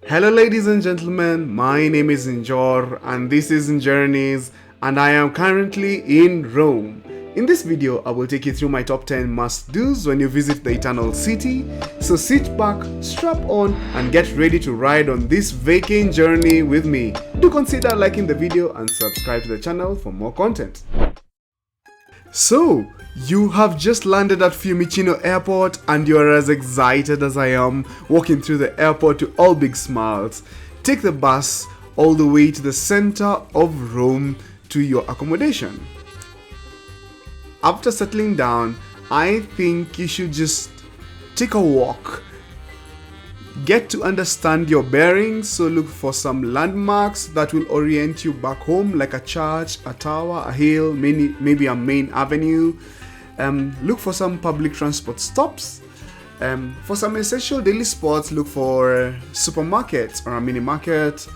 Hello ladies and gentlemen, my name is Njor and this is Njorrneys and I am currently in Rome. In this video, I will take you through my top 10 must-dos when you visit the Eternal City. So sit back, strap on and get ready to ride on this vacant journey with me. Do consider liking the video and subscribe to the channel for more content. So, you have just landed at Fiumicino Airport and you are as excited as I am, walking through the airport to all big smiles. Take the bus all the way to the center of Rome to your accommodation. After settling down, I think you should just take a walk. Get to understand your bearings, so look for some landmarks that will orient you back home, like a church, a tower, a hill, maybe a main avenue. Look for some public transport stops. For some essential daily spots, look for supermarkets or a mini market,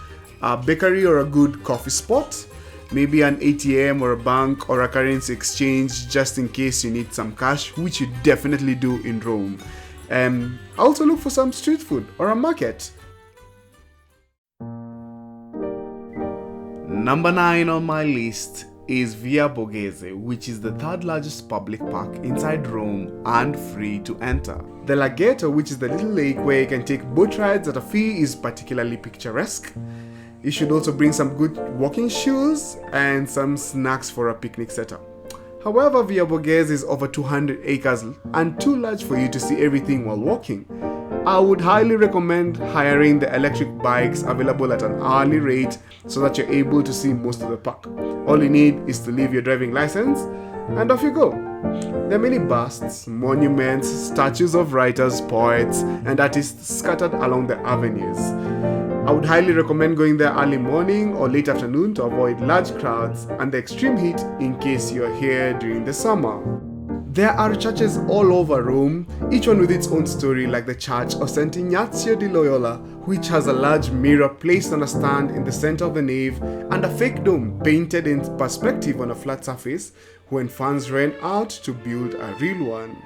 a bakery or a good coffee spot, maybe an ATM or a bank or a currency exchange just in case you need some cash, which you definitely do in Rome. Also look for some street food or a market. Number 9 on my list is Via Borghese, which is the third largest public park inside Rome and free to enter. The Laghetto, which is the little lake where you can take boat rides at a fee, is particularly picturesque. You should also bring some good walking shoes and some snacks for a picnic setup. However, Via Borghese is over 200 acres and too large for you to see everything while walking. I would highly recommend hiring the electric bikes available at an hourly rate so that you're able to see most of the park. All you need is to leave your driving license and off you go. There are many busts, monuments, statues of writers, poets, and artists scattered along the avenues. I would highly recommend going there early morning or late afternoon to avoid large crowds and the extreme heat in case you're here during the summer. There are churches all over Rome, each one with its own story, like the Church of St. Ignazio di Loyola, which has a large mirror placed on a stand in the center of the nave and a fake dome painted in perspective on a flat surface when funds ran out to build a real one.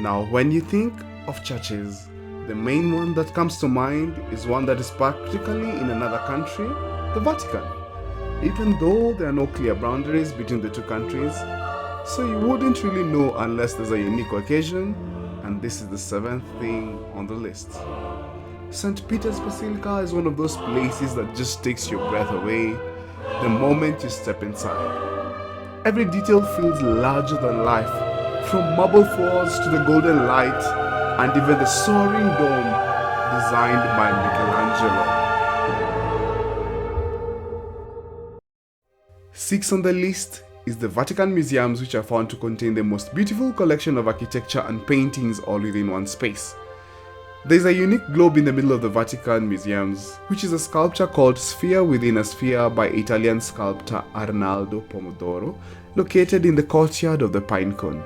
Now, when you think of churches, the main one that comes to mind is one that is practically in another country, the Vatican. Even though there are no clear boundaries between the two countries, so you wouldn't really know unless there's a unique occasion, and this is the 7th thing on the list. St. Peter's Basilica is one of those places that just takes your breath away the moment you step inside. Every detail feels larger than life, from marble floors to the golden light, and even the soaring dome designed by Michelangelo. 6 on the list is the Vatican Museums, which are found to contain the most beautiful collection of architecture and paintings all within one space. There is a unique globe in the middle of the Vatican Museums, which is a sculpture called Sphere Within a Sphere by Italian sculptor Arnaldo Pomodoro, located in the courtyard of the Pine Cone.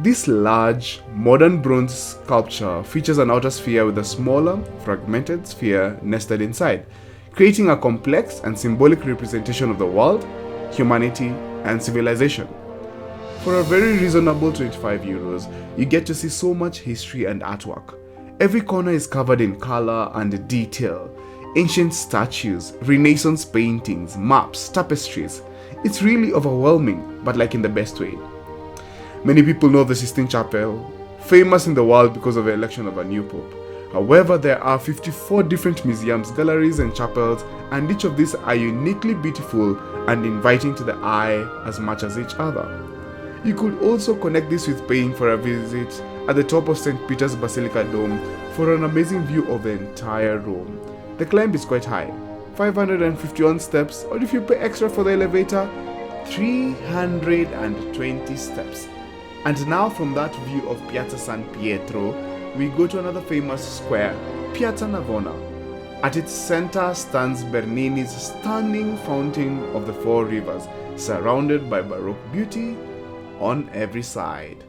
This large, modern bronze sculpture features an outer sphere with a smaller, fragmented sphere nested inside, creating a complex and symbolic representation of the world, humanity, and civilization. For a very reasonable €25, you get to see so much history and artwork. Every corner is covered in color and detail. Ancient statues, Renaissance paintings, maps, tapestries. It's really overwhelming, but like in the best way. Many people know the Sistine Chapel, famous in the world because of the election of a new pope. However, there are 54 different museums, galleries, and chapels, and each of these are uniquely beautiful and inviting to the eye as much as each other. You could also connect this with paying for a visit at the top of St. Peter's Basilica Dome for an amazing view of the entire Rome. The climb is quite high, 551 steps, or if you pay extra for the elevator, 320 steps. And now from that view of Piazza San Pietro, we go to another famous square, Piazza Navona. At its center stands Bernini's stunning Fountain of the Four Rivers, surrounded by Baroque beauty on every side.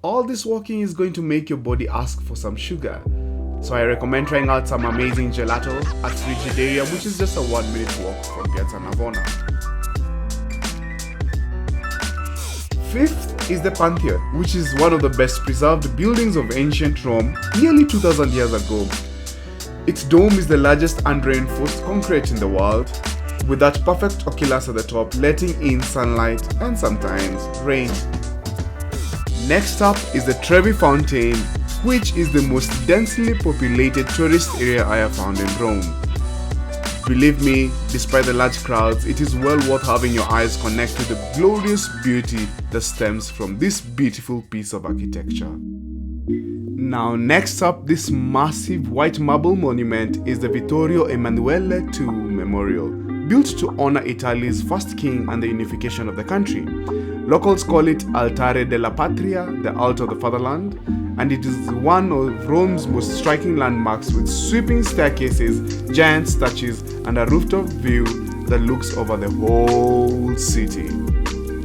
All this walking is going to make your body ask for some sugar, so I recommend trying out some amazing gelato at Frigidarium, which is just a 1-minute walk from Piazza Navona. 5th is the Pantheon, which is one of the best preserved buildings of ancient Rome nearly 2000 years ago. Its dome is the largest unreinforced concrete in the world, with that perfect oculus at the top letting in sunlight and sometimes rain. Next up is the Trevi Fountain, which is the most densely populated tourist area I have found in Rome. Believe me, despite the large crowds, it is well worth having your eyes connect to the glorious beauty that stems from this beautiful piece of architecture. Now next up, this massive white marble monument is the Vittorio Emmanuele II Memorial, built to honor Italy's first king and the unification of the country. Locals call it Altare della Patria, the altar of the fatherland, and it is one of Rome's most striking landmarks with sweeping staircases, giant statues, and a rooftop view that looks over the whole city.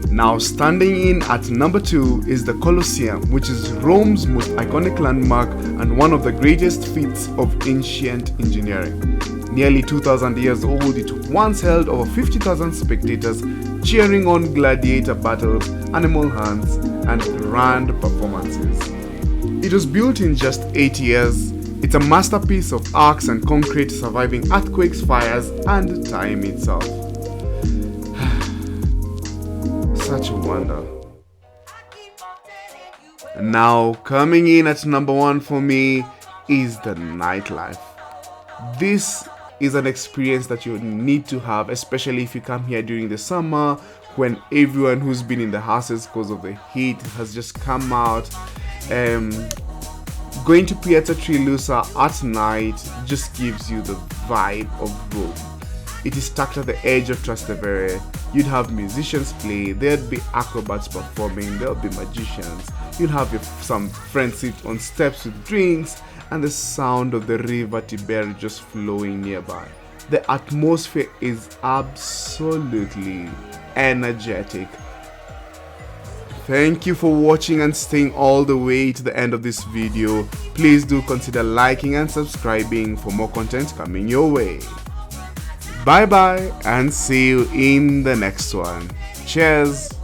Now standing in at number 2 is the Colosseum, which is Rome's most iconic landmark and one of the greatest feats of ancient engineering. Nearly 2000 years old, it once held over 50,000 spectators cheering on gladiator battles, animal hunts, and grand performances. It was built in just 8 years. It's a masterpiece of arcs and concrete surviving earthquakes, fires, and time itself. Such a wonder. Now, coming in at number 1 for me is the nightlife. This is an experience that you need to have, especially if you come here during the summer when everyone who's been in the houses because of the heat has just come out. Going to Piazza Trilussa at night just gives you the vibe of Rome. It is tucked at the edge of Trastevere. You'd have musicians play, there'd be acrobats performing, there'll be magicians. You'd have some friends sit on steps with drinks, and the sound of the river Tiber just flowing nearby. The atmosphere is absolutely energetic. Thank you for watching and staying all the way to the end of this video. Please do consider liking and subscribing for more content coming your way. Bye bye and see you in the next one. Cheers!